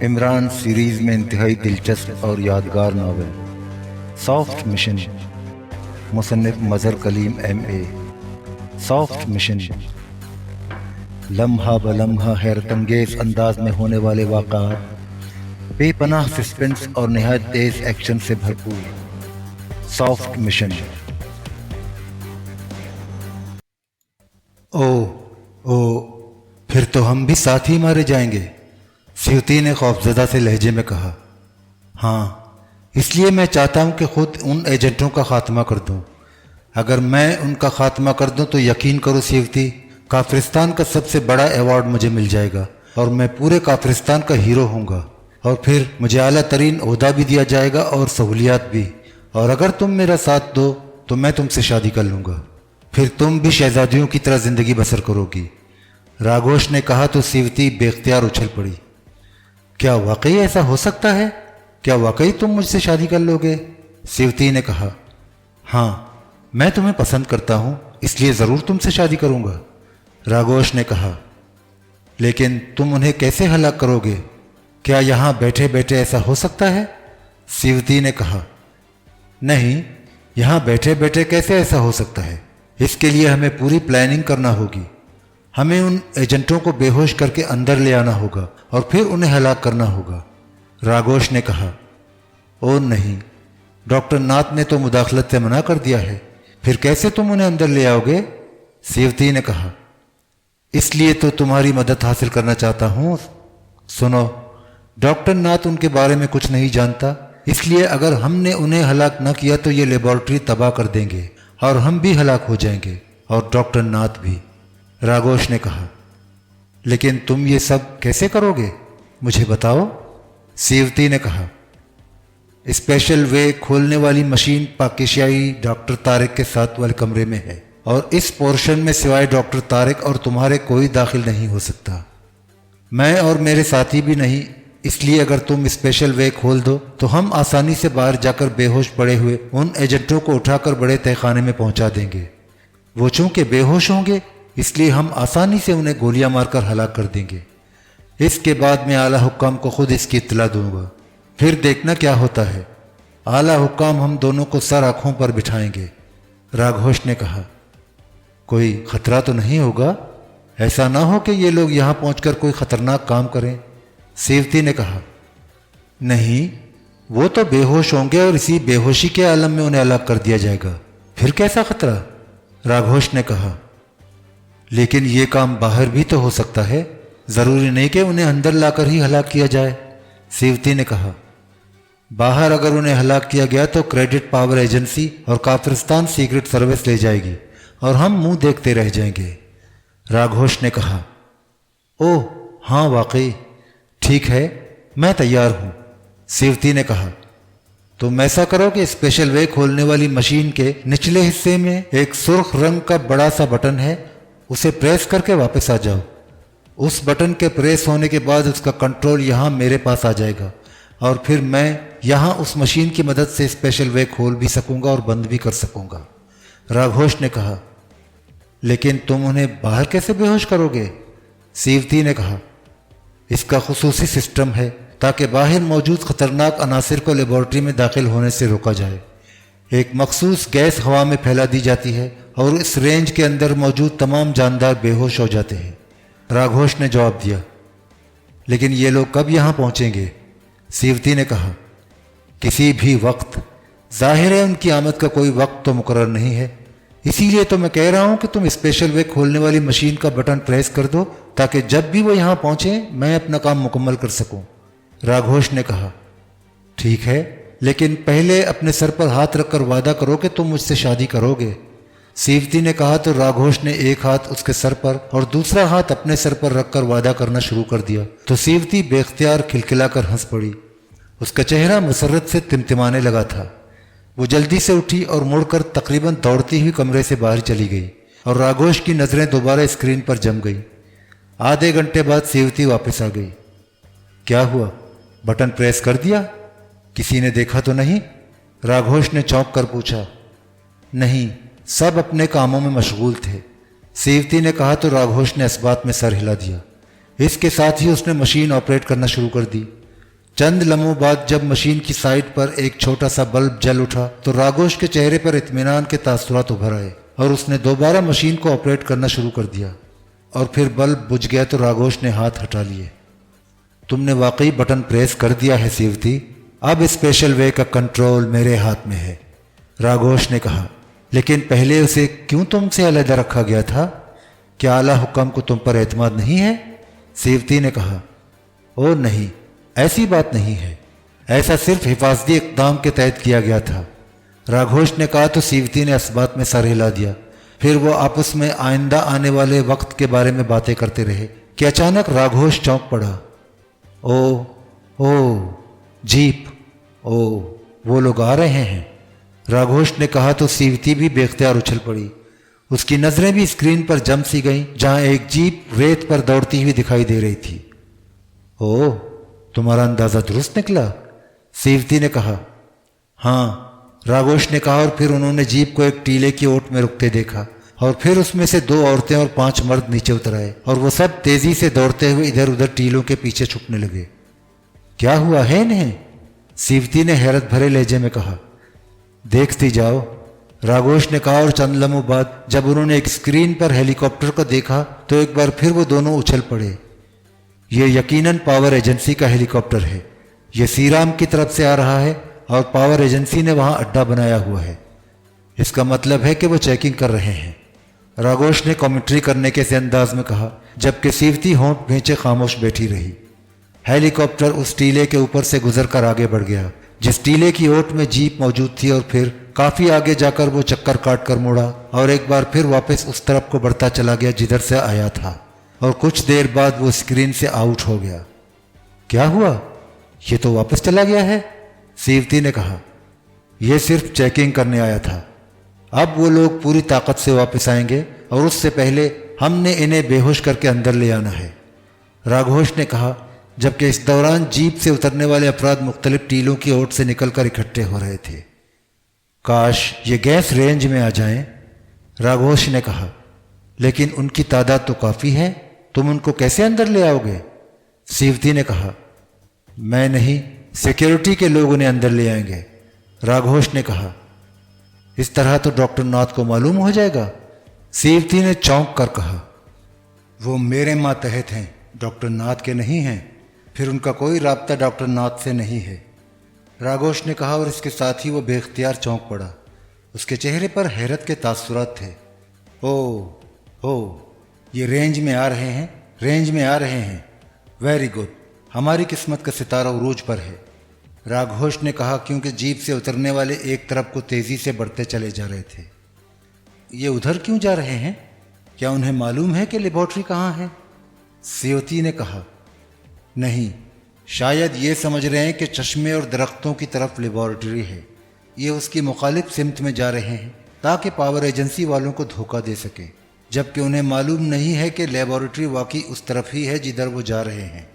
Imran series में इंतहाई दिलचस्प और यादगार नावल सॉफ्ट मिशन, मुसन्निफ Mazhar Kaleem MA। Soft mission लम्हा ब लम्हा हैरतंगेज अंदाज में होने वाले वाक़ात, बेपनाह सस्पेंस और नहायत तेज एक्शन से भरपूर। Soft mission. ओ फिर तो हम भी साथ ही मारे जाएंगे, स्यूती ने खौफजदा से लहजे में कहा। हाँ, इसलिए मैं चाहता हूं कि खुद उन एजेंटों का खात्मा कर दूं। अगर मैं उनका खात्मा कर दूं तो यकीन करो स्यूती, काफिरिस्तान का सबसे बड़ा अवार्ड मुझे मिल जाएगा और मैं पूरे काफिरिस्तान का हीरो होऊंगा। और फिर मुझे आला तरीन ओहदा भी दिया जाएगा और सहूलियात भी। और अगर तुम मेरा साथ दो तो मैं तुमसे शादी कर लूँगा, फिर तुम भी शहजादियों की तरह ज़िंदगी बसर करोगी। राघोश ने कहा तो स्यूती बेख्तियार उछल पड़ी। क्या वाकई ऐसा हो सकता है? क्या वाकई तुम मुझसे शादी कर लोगे? स्यूती ने कहा। हाँ, मैं तुम्हें पसंद करता हूँ, इसलिए ज़रूर तुमसे शादी करूँगा, राघोश ने कहा। लेकिन तुम उन्हें कैसे हलाक करोगे? क्या यहाँ बैठे बैठे ऐसा हो सकता है? स्यूती ने कहा। नहीं, यहाँ बैठे बैठे कैसे ऐसा हो सकता है? इसके लिए हमें पूरी प्लानिंग करना होगी। हमें उन एजेंटों को बेहोश करके अंदर ले आना होगा और फिर उन्हें हलाक करना होगा, राघोश ने कहा। ओ नहीं, डॉक्टर नाथ ने तो मुदाखलत से मना कर दिया है, फिर कैसे तुम उन्हें अंदर ले आओगे? स्यूती ने कहा। इसलिए तो तुम्हारी मदद हासिल करना चाहता हूँ। सुनो, डॉक्टर नाथ उनके बारे में कुछ नहीं जानता, इसलिए अगर हमने उन्हें हलाक न किया तो ये लेबॉर्ट्री तबाह कर देंगे और हम भी हलाक हो जाएंगे और डॉक्टर नाथ भी, राघोश ने कहा। लेकिन तुम ये सब कैसे करोगे, मुझे बताओ, स्यूती ने कहा। स्पेशल वे खोलने वाली मशीन पाकिस्तानी डॉक्टर तारिक के साथ वाले कमरे में है और इस पोर्शन में सिवाय डॉक्टर तारिक और तुम्हारे कोई दाखिल नहीं हो सकता। मैं और मेरे साथी भी नहीं, इसलिए अगर तुम स्पेशल वे खोल दो तो हम आसानी से बाहर जाकर बेहोश पड़े हुए उन एजेंटों को उठाकर बड़े तहखाने में पहुंचा देंगे। वो चूंकि बेहोश होंगे इसलिए हम आसानी से उन्हें गोलियां मारकर हलाक कर देंगे। इसके बाद मैं आला हुक्काम को खुद इसकी इत्तला दूंगा, फिर देखना क्या होता है। आला हुक्काम हम दोनों को सर आंखों पर बिठाएंगे, राघोश ने कहा। कोई खतरा तो नहीं होगा? ऐसा ना हो कि ये लोग यहाँ पहुंचकर कोई खतरनाक काम करें, स्यूती ने कहा। नहीं, वो तो बेहोश होंगे और इसी बेहोशी के आलम में उन्हें हलाक कर दिया जाएगा, फिर कैसा खतरा, राघोश ने कहा। लेकिन ये काम बाहर भी तो हो सकता है, जरूरी नहीं कि उन्हें अंदर लाकर ही हलाक किया जाए, स्यूती ने कहा। बाहर अगर उन्हें हलाक किया गया तो क्रेडिट पावर एजेंसी और काफिरिस्तान सीक्रेट सर्विस ले जाएगी और हम मुंह देखते रह जाएंगे, राघोश ने कहा। ओह हाँ, वाकई ठीक है, मैं तैयार हूं, स्यूती ने कहा। तुम ऐसा करो कि स्पेशल वे खोलने वाली मशीन के निचले हिस्से में एक सुर्ख रंग का बड़ा सा बटन है, उसे प्रेस करके वापस आ जाओ। उस बटन के प्रेस होने के बाद उसका कंट्रोल यहाँ मेरे पास आ जाएगा और फिर मैं यहाँ उस मशीन की मदद से स्पेशल वे खोल भी सकूंगा और बंद भी कर सकूंगा, राघोश ने कहा। लेकिन तुम उन्हें बाहर कैसे बेहोश करोगे, स्यूती ने कहा। इसका खुसूसी सिस्टम है ताकि बाहर मौजूद खतरनाक अनासिर को लेबॉर्ट्री में दाखिल होने से रोका जाए। एक मखसूस गैस हवा में फैला दी जाती है और इस रेंज के अंदर मौजूद तमाम जानदार बेहोश हो जाते हैं, राघोश ने जवाब दिया। लेकिन ये लोग कब यहाँ पहुँचेंगे, स्यूती ने कहा। किसी भी वक्त, जाहिर है उनकी आमद का कोई वक्त तो मुकर्रर नहीं है, इसीलिए तो मैं कह रहा हूँ कि तुम स्पेशल वे खोलने वाली मशीन का बटन प्रेस कर दो ताकि जब भी वो यहाँ पहुँचे मैं अपना काम मुकम्मल कर सकूँ, राघोश ने कहा। ठीक है, लेकिन पहले अपने सर पर हाथ रखकर वादा करो कि तुम मुझसे शादी करोगे, स्यूती ने कहा। तो राघोश ने एक हाथ उसके सर पर और दूसरा हाथ अपने सर पर रखकर वादा करना शुरू कर दिया तो स्यूती बेख्तियार खिलखिलाकर हंस पड़ी। उसका चेहरा मुसर्रत से तिमतिमाने लगा था। वो जल्दी से उठी और मुड़कर तकरीबन दौड़ती हुई कमरे से बाहर चली गई और राघोश की नज़रें दोबारा स्क्रीन पर जम गई। आधे घंटे बाद स्यूती वापस आ गई। क्या हुआ, बटन प्रेस कर दिया? किसी ने देखा तो नहीं, राघोश ने चौंक कर पूछा। नहीं, सब अपने कामों में मशगूल थे, स्यूती ने कहा। तो राघोश ने इस बात में सर हिला दिया। इसके साथ ही उसने मशीन ऑपरेट करना शुरू कर दी। चंद लम्हों बाद जब मशीन की साइड पर एक छोटा सा बल्ब जल उठा तो राघोष के चेहरे पर इत्मीनान के तासुरात उभर आए और उसने दोबारा मशीन को ऑपरेट करना शुरू कर दिया। और फिर बल्ब बुझ गया तो राघोष ने हाथ हटा लिए। तुमने वाकई बटन प्रेस कर दिया है सीवती, अब स्पेशल वे का कंट्रोल मेरे हाथ में है, राघोष ने कहा। लेकिन पहले उसे क्यों तुमसे अलग रखा गया था? क्या आला हुक्म को तुम पर एतमाद नहीं है? सीवती ने कहा। ओ नहीं, ऐसी बात नहीं है, ऐसा सिर्फ हिफाजती इक़दाम के तहत किया गया था, राघोष ने कहा। तो सीवती ने इस बात में सर हिला दिया। फिर वो आपस में आइंदा आने वाले वक्त के बारे में बातें करते रहे कि अचानक राघोष चौंक पड़ा। ओ जीप, ओ वो लोग आ रहे हैं, राघोष ने कहा। तो सीवती भी बेख्तियार उछल पड़ी। उसकी नजरें भी स्क्रीन पर जम सी गईं जहां एक जीप रेत पर दौड़ती हुई दिखाई दे रही थी। ओ, तुम्हारा अंदाजा दुरुस्त निकला, सीवती ने कहा। हाँ, राघोष ने कहा। और फिर उन्होंने जीप को एक टीले की ओट में रुकते देखा और फिर उसमें से 2 औरतें और 5 मर्द नीचे उतर आए और वो सब तेजी से दौड़ते हुए इधर उधर टीलों के पीछे छुपने लगे। क्या हुआ है इन्हें? सीवती ने हैरत भरे लहजे में कहा। देखती जाओ, राघोष ने कहा। और चंद लम्हों बाद जब उन्होंने एक स्क्रीन पर हेलीकॉप्टर को देखा तो एक बार फिर वो दोनों उछल पड़े। ये यकीनन पावर एजेंसी का हेलीकॉप्टर है, ये सीराम की तरफ से आ रहा है और पावर एजेंसी ने वहां अड्डा बनाया हुआ है। इसका मतलब है कि वो चेकिंग कर रहे हैं, राघोष ने कमेंट्री करने के से अंदाज में कहा, जबकि सीवती होंठ भींचे खामोश बैठी रही। हेलीकॉप्टर उस टीले के ऊपर से गुजरकर आगे बढ़ गया जिस टीले की ओट में जीप मौजूद थी और फिर काफी आगे जाकर वो चक्कर काट कर मुड़ा और एक बार फिर वापस उस तरफ को बढ़ता चला गया जिधर से आया था और कुछ देर बाद वो स्क्रीन से आउट हो गया। क्या हुआ? ये तो वापस चला गया है, सीवती ने कहा। यह सिर्फ चेकिंग करने आया था, अब वो लोग पूरी ताकत से वापस आएंगे और उससे पहले हमने इन्हें बेहोश करके अंदर ले आना है, राघोष ने कहा। जबकि इस दौरान जीप से उतरने वाले अफराद मुख्तलिफ टीलों की ओट से निकलकर इकट्ठे हो रहे थे। काश ये गैस रेंज में आ जाएं, राघोष ने कहा। लेकिन उनकी तादाद तो काफ़ी है, तुम उनको कैसे अंदर ले आओगे? सीवती ने कहा। मैं नहीं, सिक्योरिटी के लोग उन्हें अंदर ले आएंगे, राघोष ने कहा। इस तरह तो डॉक्टर नाथ को मालूम हो जाएगा, सीवती ने चौंक कर कहा। वो मेरे मातहत हैं, डॉक्टर नाथ के नहीं हैं, फिर उनका कोई राब्ता डॉक्टर नाथ से नहीं है, राघोष ने कहा। और इसके साथ ही वो बेख्तियार चौंक पड़ा। उसके चेहरे पर हैरत के तासुरात थे। ओ, ये रेंज में आ रहे हैं, रेंज में आ रहे हैं, वेरी गुड, हमारी किस्मत का सितारा उरूज पर है, राघोष ने कहा। क्योंकि जीप से उतरने वाले एक तरफ को तेजी से बढ़ते चले जा रहे थे। ये उधर क्यों जा रहे हैं? क्या उन्हें मालूम है कि लेबॉर्ट्री कहाँ है? सीवती ने कहा। नहीं, शायद ये समझ रहे हैं कि चश्मे और दरख्तों की तरफ लेबॉर्ट्री है, ये उसकी मुखालिफ सिमत में जा रहे हैं ताकि पावर एजेंसी वालों को धोखा दे सके, जबकि उन्हें मालूम नहीं है कि लेबॉर्ट्री वाकई उस तरफ ही है जिधर वो जा रहे हैं,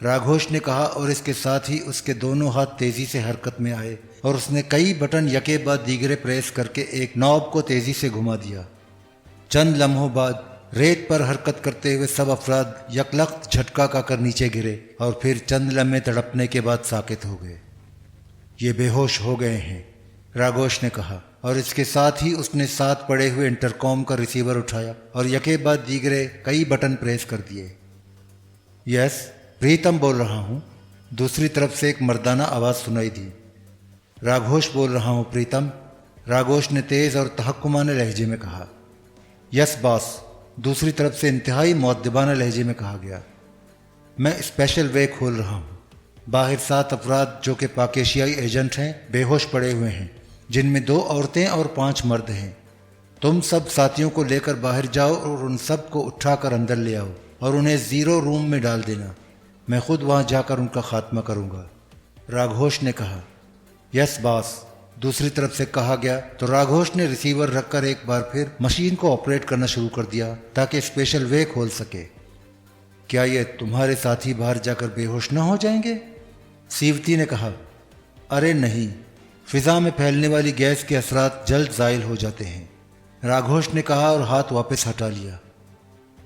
राघोष ने कहा। और इसके साथ ही उसके दोनों हाथ तेजी से हरकत में आए और उसने कई बटन यके बाद दीगरे प्रेस करके एक नॉब को तेजी से घुमा दिया। चंद लम्हों बाद रेत पर हरकत करते हुए सब अफराद यकलख्त झटका खाकर नीचे गिरे और फिर चंद लम्हे तड़पने के बाद साकित हो गए। ये बेहोश हो गए हैं, राघोष ने कहा। और इसके साथ ही उसने साथ पड़े हुए इंटरकॉम का रिसीवर उठाया और यके बाद दीगरे कई बटन प्रेस कर दिए। यस, प्रीतम बोल रहा हूँ, दूसरी तरफ से एक मर्दाना आवाज़ सुनाई दी। राघोष बोल रहा हूँ प्रीतम, राघोष ने तेज़ और तहक्कुमाने लहजे में कहा। यस बॉस, दूसरी तरफ से इंतहाई मुअद्दिबाना लहजे में कहा गया। मैं स्पेशल वे खोल रहा हूँ, बाहर 7 अफराद जो कि पाकिस्तानी एजेंट हैं बेहोश पड़े हुए हैं, जिनमें 2 औरतें और 5 मर्द हैं। तुम सब साथियों को लेकर बाहर जाओ और उन सब को उठाकर अंदर ले आओ और उन्हें 0 रूम में डाल देना, मैं खुद वहाँ जाकर उनका खात्मा करूँगा, राघोष ने कहा। यस बॉस, दूसरी तरफ से कहा गया। तो राघोष ने रिसीवर रखकर एक बार फिर मशीन को ऑपरेट करना शुरू कर दिया ताकि स्पेशल वे खोल सके। क्या ये तुम्हारे साथी बाहर जाकर बेहोश न हो जाएंगे? सीवती ने कहा। अरे नहीं, फिजा में फैलने वाली गैस के असरात जल्द ज़ाइल हो जाते हैं, राघोष ने कहा और हाथ वापस हटा लिया।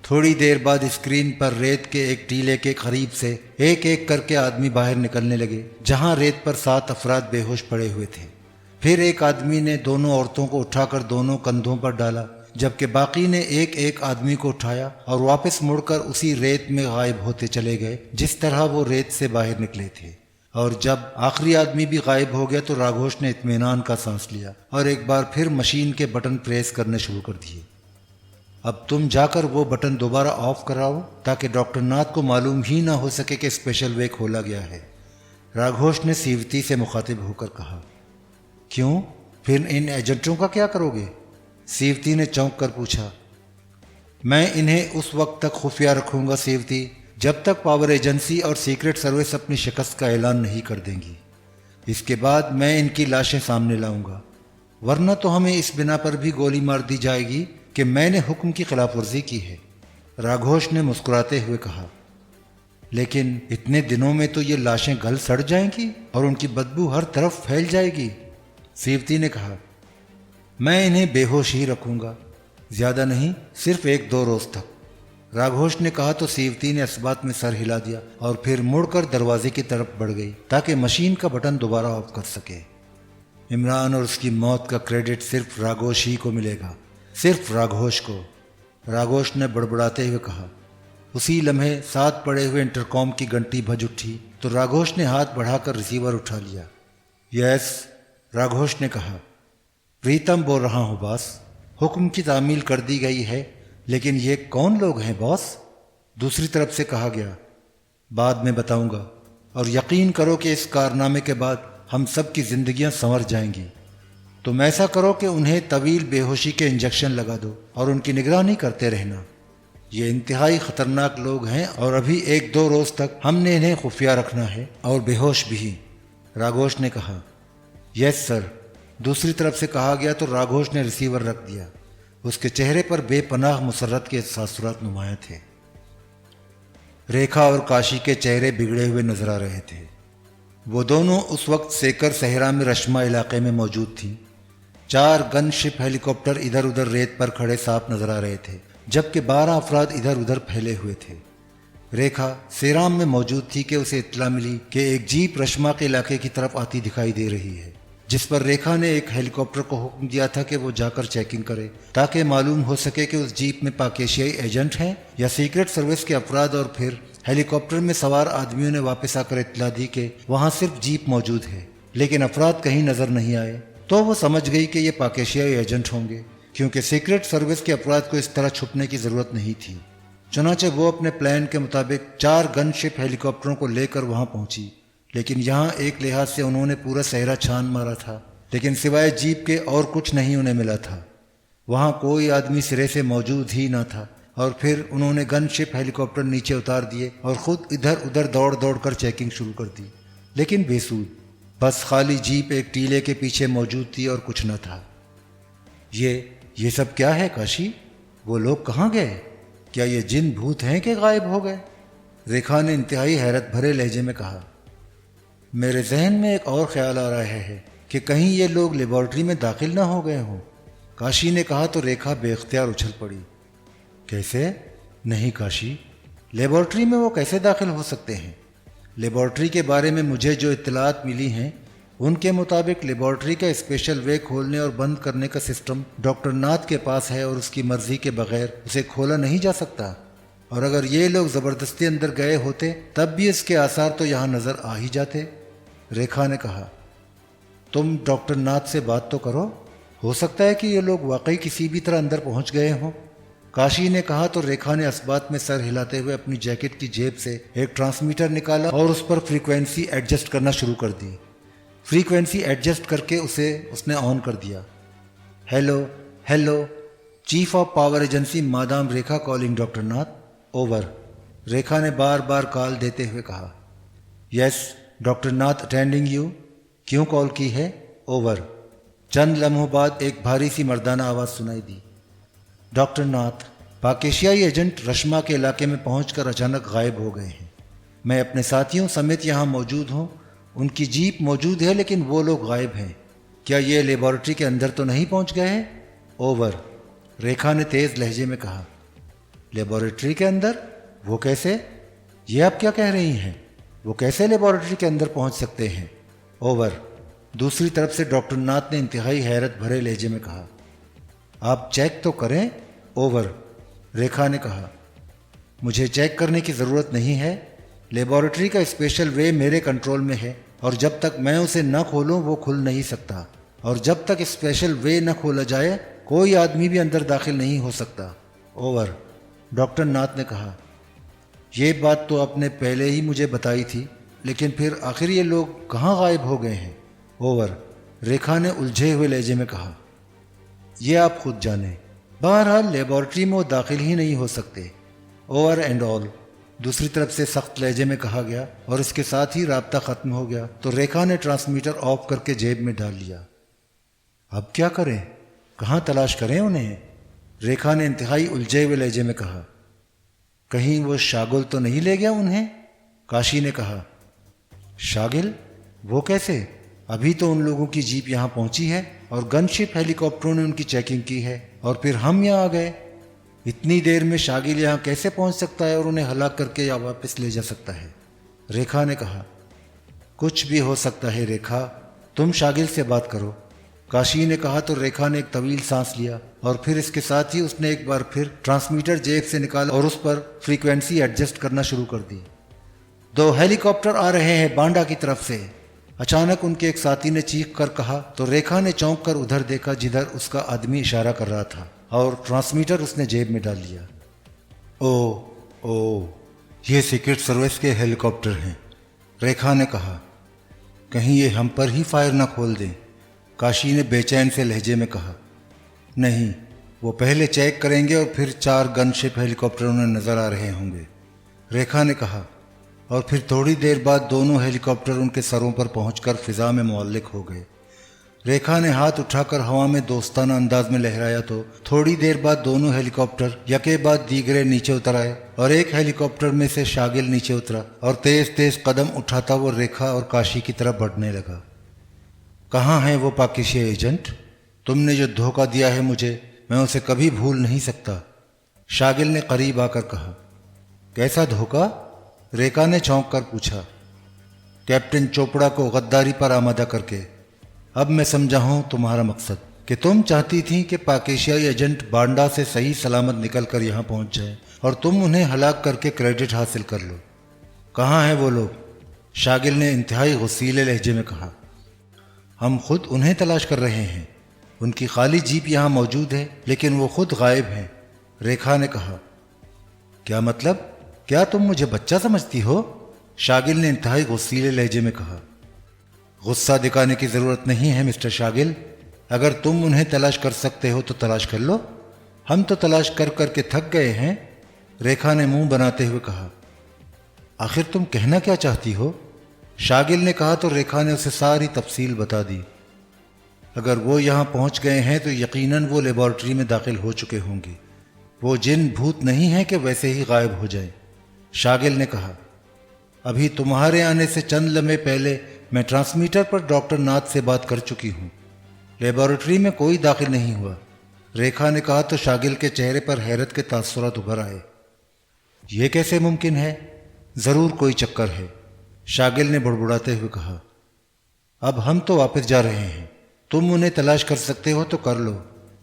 थोड़ी देर बाद स्क्रीन पर रेत के एक टीले के करीब से एक एक करके आदमी बाहर निकलने लगे, जहां रेत पर 7 अफराद बेहोश पड़े हुए थे। फिर एक आदमी ने दोनों औरतों को उठाकर दोनों कंधों पर डाला, जबकि बाकी ने एक एक आदमी को उठाया और वापस मुड़कर उसी रेत में गायब होते चले गए जिस तरह वो रेत से बाहर निकले थे। और जब आखिरी आदमी भी गायब हो गया तो राघोष ने इत्मीनान का सांस लिया और एक बार फिर मशीन के बटन प्रेस करने शुरू कर दिए। अब तुम जाकर वो बटन दोबारा ऑफ कराओ ताकि डॉक्टर नाथ को मालूम ही ना हो सके कि स्पेशल वे खोला गया है, राघोष ने सीवती से मुखातिब होकर कहा। क्यों, फिर इन एजेंटों का क्या करोगे? सीवती ने चौंक कर पूछा। मैं इन्हें उस वक्त तक खुफिया रखूंगा सीवती, जब तक पावर एजेंसी और सीक्रेट सर्विस अपनी शिकस्त का ऐलान नहीं कर देंगी। इसके बाद मैं इनकी लाशें सामने लाऊंगा, वरना तो हमें इस बिना पर भी गोली मार दी जाएगी कि मैंने हुक्म की खिलाफ वर्जी की है, राघोष ने मुस्कुराते हुए कहा। लेकिन इतने दिनों में तो ये लाशें गल सड़ जाएंगी और उनकी बदबू हर तरफ फैल जाएगी, सीवती ने कहा। मैं इन्हें बेहोश ही रखूंगा, ज्यादा नहीं, सिर्फ 1-2 रोज तक, राघोष ने कहा तो सीवती ने इस्बात में सर हिला दिया और फिर मुड़कर दरवाजे की तरफ बढ़ गई ताकि मशीन का बटन दोबारा ऑफ कर सके। इमरान और उसकी मौत का क्रेडिट सिर्फ राघोष ही को मिलेगा, सिर्फ राघोष को, राघोष ने बड़बड़ाते हुए कहा। उसी लम्हे साथ पड़े हुए इंटरकॉम की घंटी बज उठी तो राघोष ने हाथ बढ़ाकर रिसीवर उठा लिया। यस, राघोष ने कहा। प्रीतम बोल रहा हूँ बॉस, हुक्म की तामील कर दी गई है, लेकिन ये कौन लोग हैं बॉस? दूसरी तरफ से कहा गया। बाद में बताऊंगा, और यकीन करो कि इस कारनामे के बाद हम सब की जिंदगियां संवर जाएंगी। तुम ऐसा करो कि उन्हें तवील बेहोशी के इंजेक्शन लगा दो और उनकी निगरानी करते रहना। ये इंतहाई खतरनाक लोग हैं और अभी 1-2 रोज तक हमने इन्हें खुफिया रखना है और बेहोश भी, राघोष ने कहा। यस सर, दूसरी तरफ से कहा गया तो राघोष ने रिसीवर रख दिया। उसके चेहरे पर बेपनाह मुसर्रत के तासुरात नुमाया थे। रेखा और काशी के चेहरे बिगड़े हुए नजर आ रहे थे। वो दोनों उस वक्त सेकर सहरा में रश्मा इलाके में मौजूद थीं। 4 गनशिप हेलीकॉप्टर इधर उधर रेत पर खड़े साफ नजर आ रहे थे, जबकि 12 अफराद इधर उधर फैले हुए थे। रेखा सेराम में मौजूद थी कि उसे इत्तला मिली कि एक जीप रश्मा के इलाके की तरफ आती दिखाई दे रही है, जिस पर रेखा ने एक हेलीकॉप्टर को हुक्म दिया था कि वो जाकर चेकिंग करे ताकि मालूम हो सके कि उस जीप में पाकिस्तानी एजेंट हैं या सीक्रेट सर्विस के अफराद। और फिर हेलीकॉप्टर में सवार आदमियों ने वापस आकर इत्तला दी कि वहां सिर्फ जीप मौजूद है, लेकिन अफराद कहीं नजर नहीं आए। तो वो समझ गई कि ये पाकिस्तानी एजेंट होंगे, क्योंकि सीक्रेट सर्विस के अफराद को इस तरह छुपने की जरूरत नहीं थी। चुनाचे वो अपने प्लान के मुताबिक 4 गनशिप हेलीकॉप्टरों को लेकर वहां पहुंची, लेकिन यहाँ एक लिहाज से उन्होंने पूरा सहरा छान मारा था, लेकिन सिवाय जीप के और कुछ नहीं उन्हें मिला था। वहाँ कोई आदमी सिरे से मौजूद ही ना था। और फिर उन्होंने गनशिप हेलीकॉप्टर नीचे उतार दिए और ख़ुद इधर उधर दौड़ दौड़ कर चेकिंग शुरू कर दी, लेकिन बेसूद। बस खाली जीप एक टीले के पीछे मौजूद थी और कुछ न था। ये सब क्या है काशी? वो लोग कहाँ गए? क्या ये जिन भूत हैं कि गायब हो गए? रेखा ने इंतहाई हैरत भरे लहजे में कहा। मेरे जहन में एक और ख्याल आ रहा है कि कहीं ये लोग लेबॉर्ट्री में दाखिल ना हो गए हों, काशी ने कहा तो रेखा बेख्तियार उछल पड़ी। कैसे? नहीं काशी, लेबॉर्ट्री में वो कैसे दाखिल हो सकते हैं? लेबॉर्ट्री के बारे में मुझे जो इत्तलात मिली हैं उनके मुताबिक लेबॉर्ट्री का स्पेशल वे खोलने और बंद करने का सिस्टम डॉक्टर नाथ के पास है और उसकी मर्जी के बगैर उसे खोला नहीं जा सकता। और अगर ये लोग ज़बरदस्ती अंदर गए होते तब भी इसके आसार तो यहाँ नज़र आ ही जाते, रेखा ने कहा। तुम डॉक्टर नाथ से बात तो करो, हो सकता है कि ये लोग वाकई किसी भी तरह अंदर पहुंच गए हों, काशी ने कहा तो रेखा ने इस्बात में सर हिलाते हुए अपनी जैकेट की जेब से एक ट्रांसमीटर निकाला और उस पर फ्रीक्वेंसी एडजस्ट करना शुरू कर दी। फ्रीक्वेंसी एडजस्ट करके उसने ऑन कर दिया। Hello hello, chief of power agency madam Rekha calling doctor Nath, over, Rekha ने बार बार कॉल देते हुए कहा। Yes doctor Nath attending you, क्यों कॉल की है, ओवर। चंद लम्हों बाद एक भारी सी मर्दाना आवाज़ सुनाई दी। डॉक्टर नाथ, पाकिस्तानी एजेंट रश्मा के इलाके में पहुंचकर अचानक गायब हो गए हैं। मैं अपने साथियों समेत यहाँ मौजूद हूँ, उनकी जीप मौजूद है, लेकिन वो लोग गायब हैं। क्या ये लेबॉर्ट्री के अंदर तो नहीं पहुँच गए हैं, ओवर, रेखा ने तेज़ लहजे में कहा। लेबोरेटरी के अंदर? वो कैसे? ये आप क्या कह रही हैं? वो कैसे लेबोरेटरी के अंदर पहुंच सकते हैं? ओवर। दूसरी तरफ से डॉक्टर नाथ ने इंतहाई हैरत भरे लहजे में कहा, आप चेक तो करें। ओवर। रेखा ने कहा, मुझे चेक करने की ज़रूरत नहीं है। लेबोरेटरी का स्पेशल वे मेरे कंट्रोल में है और जब तक मैं उसे न खोलूं वो खुल नहीं सकता, और जब तक स्पेशल वे न खोला जाए कोई आदमी भी अंदर दाखिल नहीं हो सकता। ओवर। डॉक्टर नाथ ने कहा, ये बात तो आपने पहले ही मुझे बताई थी, लेकिन फिर आखिर ये लोग कहाँ गायब हो गए हैं? ओवर। रेखा ने उलझे हुए लहजे में कहा, ये आप खुद जाने। बहरहाल लेबोरेटरी में वो दाखिल ही नहीं हो सकते। Over and all. दूसरी तरफ से सख्त लहजे में कहा गया और इसके साथ ही राब्ता ख़त्म हो गया तो रेखा ने ट्रांसमीटर ऑफ करके जेब में डाल लिया। अब क्या करें? कहाँ तलाश करें उन्हें? रेखा ने इंतहाई उलझे हुए लहजे में कहा, कहीं वो शागिल तो नहीं ले गया उन्हें? काशी ने कहा, शागिल? वो कैसे? अभी तो उन लोगों की जीप यहाँ पहुंची है और गनशिप हेलीकॉप्टरों ने उनकी चेकिंग की है और फिर हम यहाँ आ गए। इतनी देर में शागिल यहाँ कैसे पहुंच सकता है और उन्हें हलाक करके या वापस ले जा सकता है? रेखा ने कहा, कुछ भी हो सकता है रेखा, तुम शागिल से बात करो। काशी ने कहा तो रेखा ने एक तवील सांस लिया और फिर इसके साथ ही उसने एक बार फिर ट्रांसमीटर जेब से निकाला और उस पर फ्रीक्वेंसी एडजस्ट करना शुरू कर दी। 2 हेलीकॉप्टर आ रहे हैं बांडा की तरफ से, अचानक उनके एक साथी ने चीख कर कहा तो रेखा ने चौंक कर उधर देखा जिधर उसका आदमी इशारा कर रहा था और ट्रांसमीटर उसने जेब में डाल लिया। ओ, ये सीक्रेट सर्विस के हेलीकॉप्टर हैं, रेखा ने कहा, कहीं ये हम पर ही फायर ना खोल दें। काशी ने बेचैन से लहजे में कहा, नहीं, वो पहले चेक करेंगे और फिर 4 गनशिप हेलीकॉप्टर उन्हें नजर आ रहे होंगे। रेखा ने कहा और फिर थोड़ी देर बाद दोनों हेलीकॉप्टर उनके सरों पर पहुंचकर फिजा में मुअल्लिक हो गए। रेखा ने हाथ उठाकर हवा में दोस्ताना अंदाज में लहराया तो थोड़ी देर बाद दोनों हेलीकॉप्टर यके बाद दीगरे नीचे उतर आए और एक हेलीकॉप्टर में से शागिल नीचे उतरा और तेज तेज कदम उठाता वो रेखा और काशी की तरफ बढ़ने लगा। कहाँ है वो पाकिस्तानी एजेंट? तुमने जो धोखा दिया है मुझे, मैं उसे कभी भूल नहीं सकता। शागिल ने करीब आकर कहा। कैसा धोखा? रेखा ने चौंक कर पूछा। कैप्टन चोपड़ा को गद्दारी पर आमादा करके। अब मैं समझा हूं तुम्हारा मकसद, कि तुम चाहती थी कि पाकिस्तानी एजेंट बांडा से सही सलामत निकल कर यहाँ पहुँच जाए और तुम उन्हें हलाक करके क्रेडिट हासिल कर लो। कहाँ हैं वो लोग? शागिल ने इंतहाई गुस्सीले लहजे में कहा। हम खुद उन्हें तलाश कर रहे हैं। उनकी खाली जीप यहाँ मौजूद है लेकिन वो खुद गायब हैं। रेखा ने कहा। क्या मतलब? क्या तुम मुझे बच्चा समझती हो? शागिल ने इंतहाई गुस्सीले लहजे में कहा। गुस्सा दिखाने की ज़रूरत नहीं है मिस्टर शागिल। अगर तुम उन्हें तलाश कर सकते हो तो तलाश कर लो। हम तो तलाश कर करके थक गए हैं। रेखा ने मुंह बनाते हुए कहा। आखिर तुम कहना क्या चाहती हो? शागिल ने कहा तो रेखा ने उसे सारी तफसील बता दी। अगर वो यहाँ पहुँच गए हैं तो यकीनन वो लेबॉर्ट्री में दाखिल हो चुके होंगे। वो जिन भूत नहीं हैं कि वैसे ही गायब हो जाए। शागिल ने कहा। अभी तुम्हारे आने से चंद लम्हे पहले मैं ट्रांसमीटर पर डॉक्टर नाथ से बात कर चुकी हूँ। लेबॉरेटरी में कोई दाखिल नहीं हुआ। रेखा ने कहा तो शागिल के चेहरे पर हैरत के तासुरात उभर आए। ये कैसे मुमकिन है? ज़रूर कोई चक्कर है, शागिल ने बुड़बुड़ाते हुए कहा। अब हम तो वापस जा रहे हैं, तुम उन्हें तलाश कर सकते हो तो कर लो,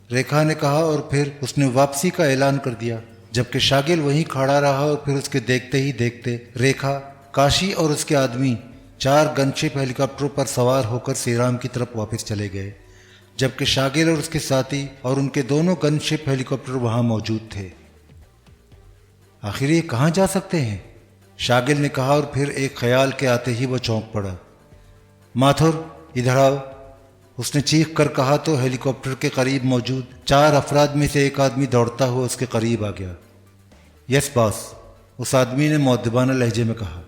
रेखा ने कहा और फिर उसने वापसी का ऐलान कर दिया, जबकि शागिल वहीं खड़ा रहा और फिर उसके देखते ही देखते रेखा, काशी और उसके आदमी 4 गनशिप हेलीकॉप्टरों पर सवार होकर सीराम की तरफ वापस चले गए, जबकि शागिल और उसके साथी और उनके दोनों गनशिप हेलीकॉप्टर वहां मौजूद थे। आखिर ये कहाँ जा सकते हैं? शागिल ने कहा और फिर एक ख्याल के आते ही वो चौंक पड़ा। माथुर इधर आओ, उसने चीख कर कहा तो हेलीकॉप्टर के करीब मौजूद 4 अफराद में से एक आदमी दौड़ता हुआ उसके करीब आ गया। यस बॉस, उस आदमी ने मुअद्दबाना लहजे में कहा।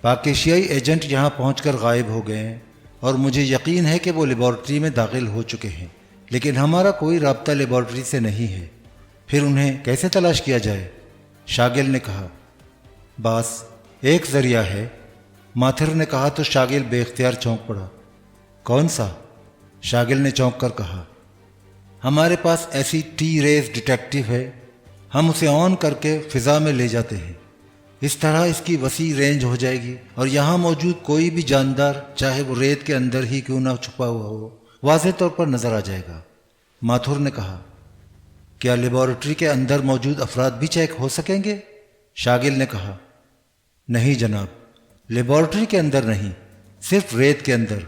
पाकिस्तानी एजेंट यहाँ पहुंचकर गायब हो गए हैं और मुझे यकीन है कि वो लेबॉर्ट्री में दाखिल हो चुके हैं, लेकिन हमारा कोई राब्ता लेबॉर्ट्री से नहीं है। फिर उन्हें कैसे तलाश किया जाए? शागिल ने कहा। बस एक जरिया है, माथिर ने कहा तो शागिल बेख्तियार चौंक पड़ा। कौन सा? शागिल ने चौंक कर कहा। हमारे पास ऐसी टी रेस डिटेक्टिव है हम उसे ऑन करके फिज़ा में ले जाते हैं। इस तरह इसकी वसी रेंज हो जाएगी और यहाँ मौजूद कोई भी जानदार, चाहे वो रेत के अंदर ही क्यों ना छुपा हुआ हो, वाज़ेह तौर पर नज़र आ जाएगा। माथुर ने कहा, क्या लेबॉरेटरी के अंदर मौजूद अफराद भी चेक हो सकेंगे? शागिल ने कहा, नहीं जनाब, लेबॉरेटरी के अंदर नहीं, सिर्फ रेत के अंदर।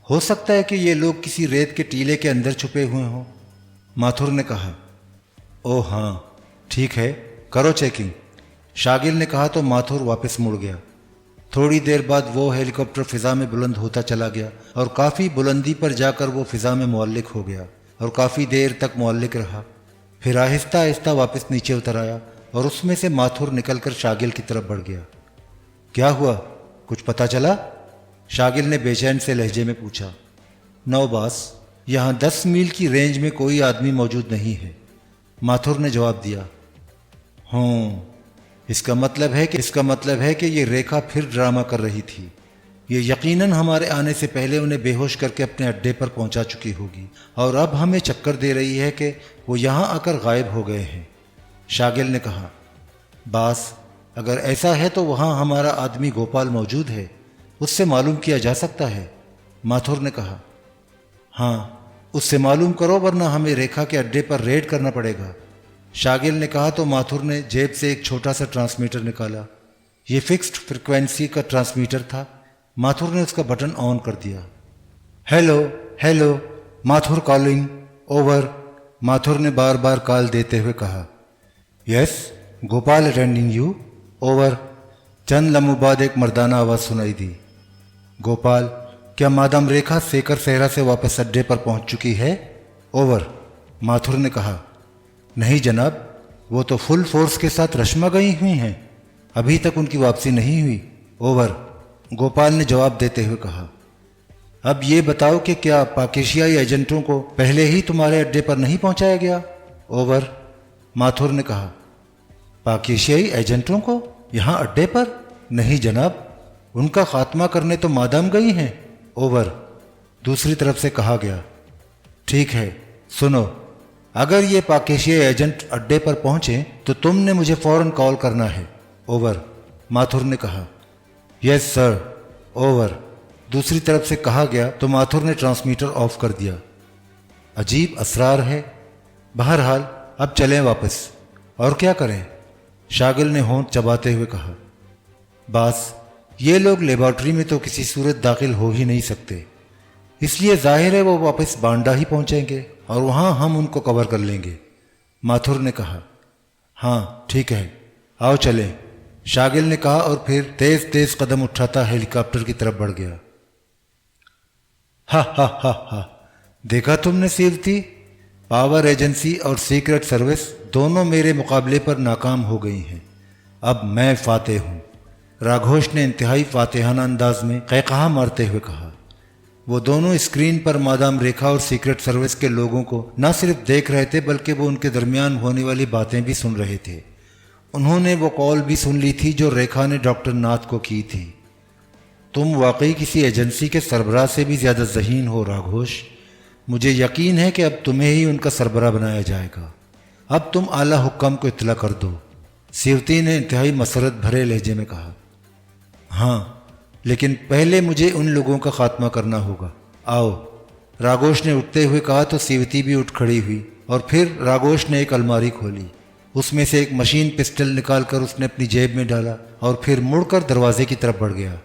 हो सकता है कि ये लोग किसी रेत के टीले के अंदर छुपे हुए हों। माथुर ने कहा, ओह हाँ, ठीक है, करो चेकिंग। शागिल ने कहा तो माथुर वापस मुड़ गया। थोड़ी देर बाद वो हेलीकॉप्टर फ़िज़ा में बुलंद होता चला गया और काफ़ी बुलंदी पर जाकर वो फ़िज़ा में मुअल्लिक हो गया और काफ़ी देर तक मुअल्लिक रहा। फिर आहिस्ता आहिस्ता वापस नीचे उतर आया और उसमें से माथुर निकलकर शागिल की तरफ बढ़ गया। क्या हुआ, कुछ पता चला? शागिल ने बेचैन से लहजे में पूछा। नो बॉस, यहाँ 10 मील की रेंज में कोई आदमी मौजूद नहीं है, माथुर ने जवाब दिया। इसका मतलब है कि ये रेखा फिर ड्रामा कर रही थी। ये यकीनन हमारे आने से पहले उन्हें बेहोश करके अपने अड्डे पर पहुंचा चुकी होगी और अब हमें चक्कर दे रही है कि वो यहाँ आकर गायब हो गए हैं। शागिल ने कहा, बास, अगर ऐसा है तो वहाँ हमारा आदमी गोपाल मौजूद है, उससे मालूम किया जा सकता है। माथुर ने कहा, हाँ, उससे मालूम करो वरना हमें रेखा के अड्डे पर रेड करना पड़ेगा। शागिल ने कहा तो माथुर ने जेब से एक छोटा सा ट्रांसमीटर निकाला। ये फिक्स्ड फ्रिक्वेंसी का ट्रांसमीटर था। माथुर ने उसका बटन ऑन कर दिया। Hello hello, Mathur calling, over. Mathur ने बार बार कॉल देते हुए कहा। Yes, Gopal attending you, over. चंद लम्हों बाद एक मर्दाना आवाज़ सुनाई दी। गोपाल, क्या मादाम रेखा सेकर सहरा से वापस अड्डे पर पहुंच चुकी है? ओवर। माथुर ने कहा, नहीं जनाब, वो तो फुल फोर्स के साथ रश्मा गई हुई हैं, अभी तक उनकी वापसी नहीं हुई। ओवर। गोपाल ने जवाब देते हुए कहा, अब ये बताओ कि क्या पाकिस्तानी एजेंटों को पहले ही तुम्हारे अड्डे पर नहीं पहुंचाया गया? ओवर। माथुर ने कहा, पाकिस्तानी एजेंटों को यहाँ अड्डे पर? नहीं जनाब, उनका खात्मा करने तो मादाम गई हैं। ओवर। दूसरी तरफ से कहा गया, ठीक है, सुनो, अगर ये पाकिस्तानी एजेंट अड्डे पर पहुंचे तो तुमने मुझे फौरन कॉल करना है। ओवर। माथुर ने कहा, यस सर। ओवर। दूसरी तरफ से कहा गया तो माथुर ने ट्रांसमीटर ऑफ कर दिया। अजीब असरार है। बहरहाल अब चलें वापस। और क्या करें? शागिल ने होंठ चबाते हुए कहा, बास, ये लोग लेबॉर्ट्री में तो किसी सूरत दाखिल हो ही नहीं सकते, इसलिए जाहिर है वो वापस बांडा ही पहुंचेंगे और वहां हम उनको कवर कर लेंगे। माथुर ने कहा, हाँ ठीक है, आओ चलें। शागिल ने कहा और फिर तेज तेज कदम उठाता हेलीकॉप्टर की तरफ बढ़ गया। हा, देखा तुमने सीवती, पावर एजेंसी और सीक्रेट सर्विस दोनों मेरे मुकाबले पर नाकाम हो गई हैं। अब मैं फातेह हूँ, राघोष ने इंतहाई फातेहाना अंदाज में क़हक़हा मारते हुए कहा। वो दोनों स्क्रीन पर मादाम रेखा और सीक्रेट सर्विस के लोगों को न सिर्फ देख रहे थे बल्कि वो उनके दरमियान होने वाली बातें भी सुन रहे थे। उन्होंने वो कॉल भी सुन ली थी जो रेखा ने डॉक्टर नाथ को की थी। तुम वाकई किसी एजेंसी के सरबराह से भी ज़्यादा ज़हीन हो राघोष। मुझे यकीन है कि अब तुम्हें ही उनका सरबराह बनाया जाएगा। अब तुम आला हुक्म को इत्तला कर दो। सीवती ने इंतहाई मसरत भरे लहजे में कहा। हाँ, लेकिन पहले मुझे उन लोगों का खात्मा करना होगा। आओ, राघोष ने उठते हुए कहा तो सीवती भी उठ खड़ी हुई और फिर राघोष ने एक अलमारी खोली। उसमें से एक मशीन पिस्टल निकालकर उसने अपनी जेब में डाला और फिर मुड़कर दरवाजे की तरफ बढ़ गया।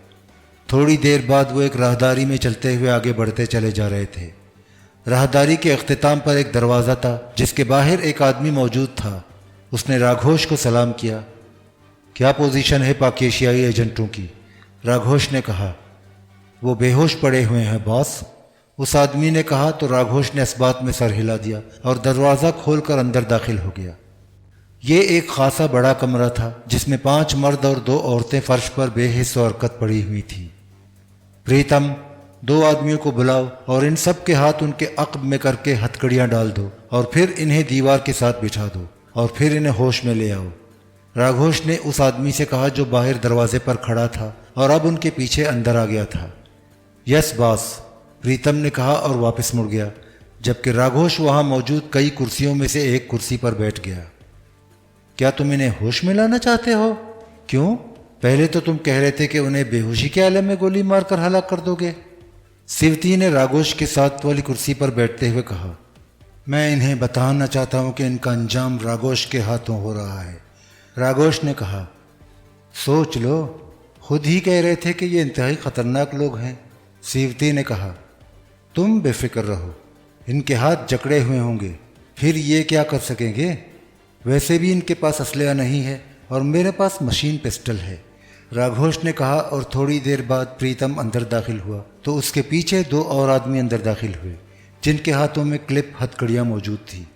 थोड़ी देर बाद वो एक राहदारी में चलते हुए आगे बढ़ते चले जा रहे थे। राहदारी के अख्तिताम पर एक दरवाज़ा था जिसके बाहर एक आदमी मौजूद था। उसने राघोष को सलाम किया। क्या पोजीशन है पाकिस्तानी एजेंटों की? राघोष ने कहा। वो बेहोश पड़े हुए हैं बॉस, उस आदमी ने कहा तो राघोष ने इस बात में सर हिला दिया और दरवाज़ा खोलकर अंदर दाखिल हो गया। ये एक खासा बड़ा कमरा था जिसमें 5 मर्द और 2 औरतें फर्श पर बेहिस और हरकत पड़ी हुई थी। प्रीतम, 2 आदमियों को बुलाओ और इन सब के हाथ उनके अक़ब में करके हथकड़ियाँ डाल दो और फिर इन्हें दीवार के साथ बिठा दो और फिर इन्हें होश में ले आओ। राघोष ने उस आदमी से कहा जो बाहर दरवाजे पर खड़ा था और अब उनके पीछे अंदर आ गया था। यस बॉस, प्रीतम ने कहा और वापस मुड़ गया, जबकि राघोष वहाँ मौजूद कई कुर्सियों में से एक कुर्सी पर बैठ गया। क्या तुम इन्हें होश में लाना चाहते हो? क्यों? पहले तो तुम कह रहे थे कि उन्हें बेहोशी के आलम में गोली मारकर हलाक कर दोगे। सिवती ने राघोष के साथ वाली कुर्सी पर बैठते हुए कहा, मैं इन्हें बताना चाहता हूं कि इनका अंजाम राघोष के हाथों हो रहा है। राघोष ने कहा, सोच लो, खुद ही कह रहे थे कि ये इंतहाई खतरनाक लोग हैं। सिवती ने कहा, तुम बेफिक्र रहो, इनके हाथ जकड़े हुए होंगे, फिर ये क्या कर सकेंगे? वैसे भी इनके पास असलहा नहीं है और मेरे पास मशीन पिस्टल है। राघोष ने कहा और थोड़ी देर बाद प्रीतम अंदर दाखिल हुआ तो उसके पीछे 2 और आदमी अंदर दाखिल हुए जिनके हाथों में क्लिप हथकड़ियाँ मौजूद थी।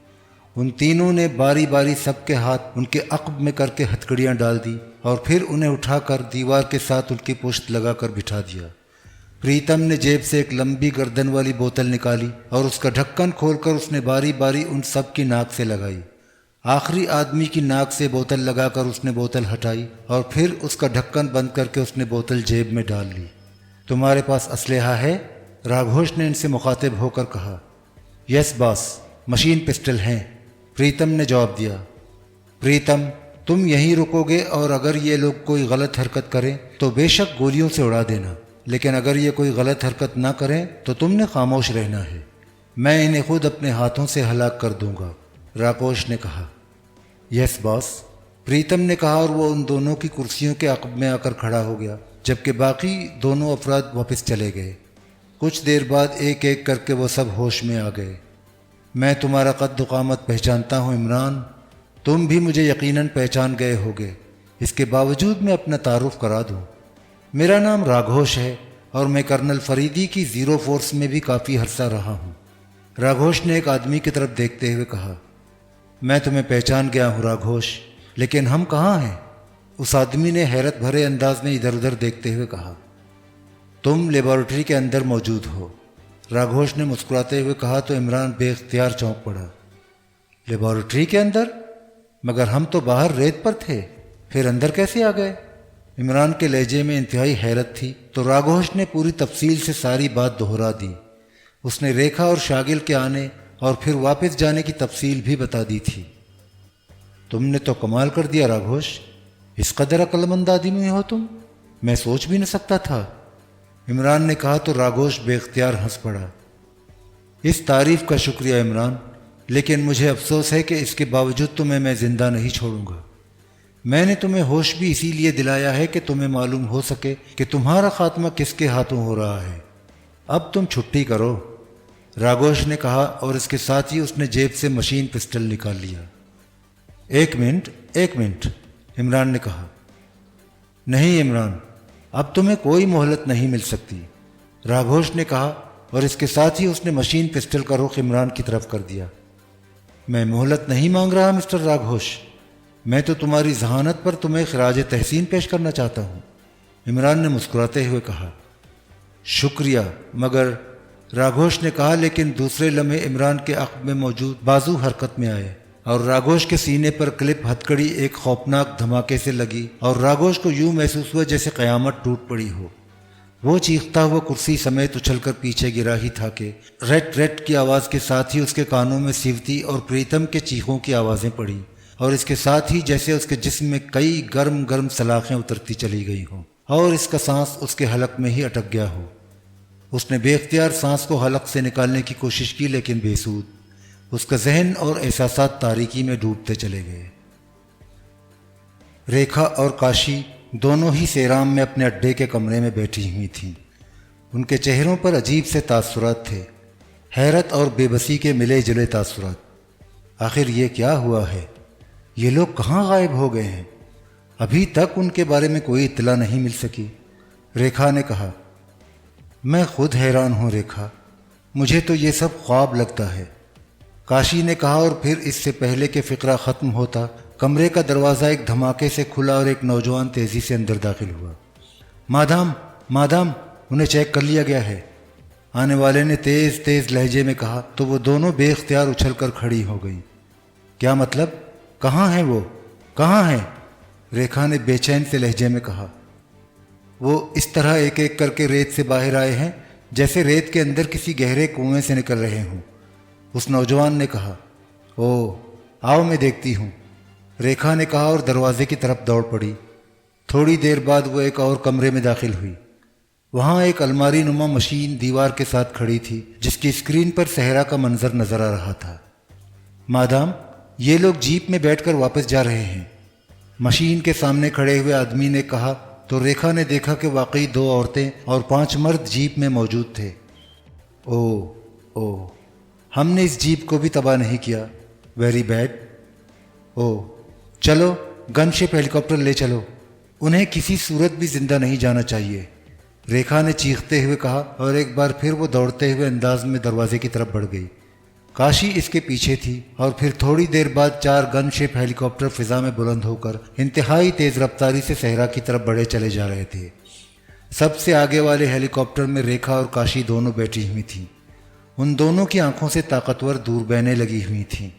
उन तीनों ने बारी बारी सबके हाथ उनके अक़ब में करके हथकड़ियाँ डाल दी और फिर उन्हें उठाकर दीवार के साथ उनकी पुश्त लगाकर बिठा दिया। प्रीतम ने जेब से एक लंबी गर्दन वाली बोतल निकाली और उसका ढक्कन खोलकर उसने बारी बारी उन सब की नाक से लगाई। आखिरी आदमी की नाक से बोतल लगाकर उसने बोतल हटाई और फिर उसका ढक्कन बंद करके उसने बोतल जेब में डाल ली। तुम्हारे पास असलहा है? राघोष ने इनसे मुखातिब होकर कहा। यस बॉस, मशीन पिस्टल हैं, प्रीतम ने जवाब दिया। प्रीतम, तुम यहीं रुकोगे और अगर ये लोग कोई गलत हरकत करें तो बेशक गोलियों से उड़ा देना, लेकिन अगर ये कोई गलत हरकत ना करें तो तुमने खामोश रहना है। मैं इन्हें खुद अपने हाथों से हलाक कर दूंगा, राघोष ने कहा। यस बॉस, प्रीतम ने कहा और वो उन दोनों की कुर्सियों के अक़ब में आकर खड़ा हो गया जबकि बाकी दोनों अफराद वापस चले गए। कुछ देर बाद एक एक करके वो सब होश में आ गए। मैं तुम्हारा कद क़ामत पहचानता हूँ इमरान, तुम भी मुझे यकीनन पहचान गए होगे। इसके बावजूद मैं अपना तारुफ करा दूँ, मेरा नाम राघोष है और मैं कर्नल फरीदी की 0 फोर्स में भी काफ़ी अरसा रहा हूँ। राघोष ने एक आदमी की तरफ देखते हुए कहा, मैं तुम्हें पहचान गया हूँ राघोष, लेकिन हम कहाँ हैं? उस आदमी ने हैरत भरे अंदाज में इधर उधर देखते हुए कहा, तुम लेबॉरेटरी के अंदर मौजूद हो। राघोष ने मुस्कुराते हुए कहा तो इमरान बेख्तियार चौंक पड़ा। लेबॉरेटरी के अंदर? मगर हम तो बाहर रेत पर थे, फिर अंदर कैसे आ गए? इमरान के लहजे में इंतहाई हैरत थी तो राघोष ने पूरी तफसील से सारी बात दोहरा दी। उसने रेखा और शागिल के आने और फिर वापस जाने की तफसील भी बता दी थी। तुमने तो कमाल कर दिया राघोष, इस कदर अक्लमंद आदमी हो तुम, मैं सोच भी न सकता था। इमरान ने कहा तो राघोष बेख्तियार हंस पड़ा। इस तारीफ का शुक्रिया इमरान, लेकिन मुझे अफसोस है कि इसके बावजूद तुम्हें मैं ज़िंदा नहीं छोड़ूंगा। मैंने तुम्हें होश भी इसीलिए दिलाया है कि तुम्हें मालूम हो सके कि तुम्हारा खात्मा किसके हाथों हो रहा है। अब तुम छुट्टी करो, राघोष ने कहा और इसके साथ ही उसने जेब से मशीन पिस्टल निकाल लिया। एक मिनट, इमरान ने कहा। नहीं इमरान, अब तुम्हें कोई मोहलत नहीं मिल सकती, राघोष ने कहा और इसके साथ ही उसने मशीन पिस्टल का रुख इमरान की तरफ कर दिया। मैं मोहलत नहीं मांग रहा मिस्टर राघोष, मैं तो तुम्हारी जहानत पर तुम्हें खराज तहसीन पेश करना चाहता हूँ, इमरान ने मुस्कुराते हुए कहा। शुक्रिया, मगर, राघोष ने कहा, लेकिन दूसरे लम्हे इमरान के अक़ब में मौजूद बाजू हरकत में आए और राघोष के सीने पर क्लिप हथकड़ी एक खौफनाक धमाके से लगी और राघोष को यूं महसूस हुआ जैसे क़यामत टूट पड़ी हो। वो चीखता हुआ कुर्सी समेत उछलकर पीछे गिरा ही था कि रेट रेट की आवाज़ के साथ ही उसके कानों में सिवती और प्रीतम के चीखों की आवाज़ें पड़ी और इसके साथ ही जैसे उसके जिस्म में कई गर्म गर्म सलाखें उतरती चली गई हों और इसका सांस उसके हलक में ही अटक गया हो। उसने बेख्तियार सांस को हलक से निकालने की कोशिश की, लेकिन बेसूद। उसका जहन और एहसासात तारीकी में डूबते चले गए। रेखा और काशी दोनों ही सेराम में अपने अड्डे के कमरे में बैठी हुई थीं। उनके चेहरों पर अजीब से तासुरात थे, हैरत और बेबसी के मिले जुले तासुरात। आखिर ये क्या हुआ है? ये लोग कहाँ गायब हो गए हैं? अभी तक उनके बारे में कोई इत्तला नहीं मिल सकी। रेखा ने कहा, मैं खुद हैरान हूँ रेखा, मुझे तो ये सब ख्वाब लगता है। काशी ने कहा और फिर इससे पहले कि फ़िक्रा ख़त्म होता कमरे का दरवाज़ा एक धमाके से खुला और एक नौजवान तेज़ी से अंदर दाखिल हुआ। मादाम, उन्हें चेक कर लिया गया है, आने वाले ने तेज़ तेज़ लहजे में कहा तो वो दोनों बेख्तियार उछल कर खड़ी हो गई। क्या मतलब? कहाँ हैं वो? कहाँ हैं? रेखा ने बेचैन से लहजे में कहा। वो इस तरह एक एक करके रेत से बाहर आए हैं जैसे रेत के अंदर किसी गहरे कुएं से निकल रहे हों, उस नौजवान ने कहा। ओह, आओ मैं देखती हूँ। रेखा ने कहा और दरवाजे की तरफ दौड़ पड़ी। थोड़ी देर बाद वो एक और कमरे में दाखिल हुई। वहाँ एक अलमारी नुमा मशीन दीवार के साथ खड़ी थी, जिसकी स्क्रीन पर सहरा का मंजर नजर आ रहा था। मादाम, ये लोग जीप में बैठकर वापस जा रहे हैं, मशीन के सामने खड़े हुए आदमी ने कहा। तो रेखा ने देखा कि वाकई 2 औरतें और 5 मर्द जीप में मौजूद थे। ओह, हमने इस जीप को भी तबाह नहीं किया। Very bad. ओह, चलो गनशिप हेलीकॉप्टर ले चलो, उन्हें किसी सूरत भी जिंदा नहीं जाना चाहिए, रेखा ने चीखते हुए कहा। और एक बार फिर वो दौड़ते हुए अंदाज में दरवाजे की तरफ बढ़ गई। काशी इसके पीछे थी और फिर थोड़ी देर बाद 4 गनशिप हेलीकॉप्टर फिजा में बुलंद होकर इंतहाई तेज रफ्तारी से सहरा की तरफ बढ़े चले जा रहे थे। सबसे आगे वाले हेलीकॉप्टर में रेखा और काशी दोनों बैठी हुई थीं। उन दोनों की आंखों से ताकतवर दूरबीनें लगी हुई थीं।